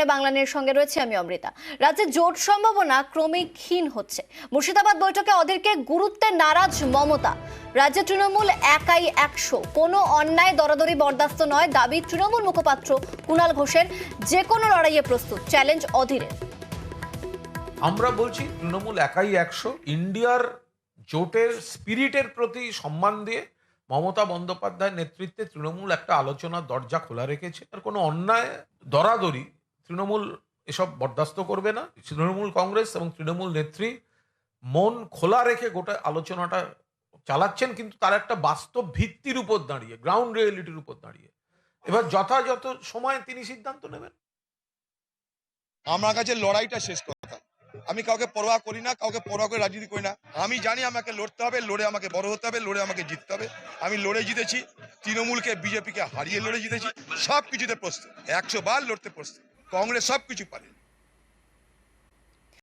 বাংলানির সঙ্গে রয়েছে আমি অমৃতা। রাজ্যে জোট সম্ভাবনা ক্রমেই ক্ষীণ হচ্ছে। মুর্শিদাবাদ বৈঠকে অধীরকে গুরুত্বে নারাজ মমতা। রাজ্যে তৃণমূল একাই 100, কোনো অন্যায় দরাদরি বরদাস্ত নয়, দাবি তৃণমূল মুখপাত্র কুণাল ঘোষের। যে কোনো লড়াইয়ে প্রস্তুত, চ্যালেঞ্জ অধীরের। আমরা বলছি তৃণমূল একাই 100। ইন্ডিয়ার জোটের স্পিরিটের প্রতি সম্মান দিয়ে মমতা বন্দ্যোপাধ্যায়ের নেতৃত্বে তৃণমূল একটা আলোচনার দরজা খোলা রেখেছে। আর কোনো অন্যায় দরাদরি তৃণমূল এসব বরদাস্ত করবে না। তৃণমূল কংগ্রেস এবং তৃণমূল নেত্রী মন খোলা রেখে গোটা আলোচনাটা চালাচ্ছেন, কিন্তু তার একটা বাস্তব ভিত্তির উপর দাঁড়িয়ে, গ্রাউন্ড রিয়েলিটির উপর দাঁড়িয়ে। এবার যথাযথ সময়ে তিনি সিদ্ধান্ত নেবেন। আমার কাছে লড়াইটা শেষ কথা। আমি কাউকে পরোয়া করি না, কাউকে পরোয়া করে রাজনীতি করি না। আমি জানি আমাকে লড়তে হবে, লড়ে আমাকে বড় হতে হবে, লড়ে আমাকে জিততে হবে। আমি লড়ে জিতেছি, তৃণমূলকে বিজেপিকে হারিয়ে লড়ে জিতেছি। সব কিছুতে প্রস্তুত, 100 বার লড়তে প্রস্তুত। কংগ্রেস সব কিছু পারে,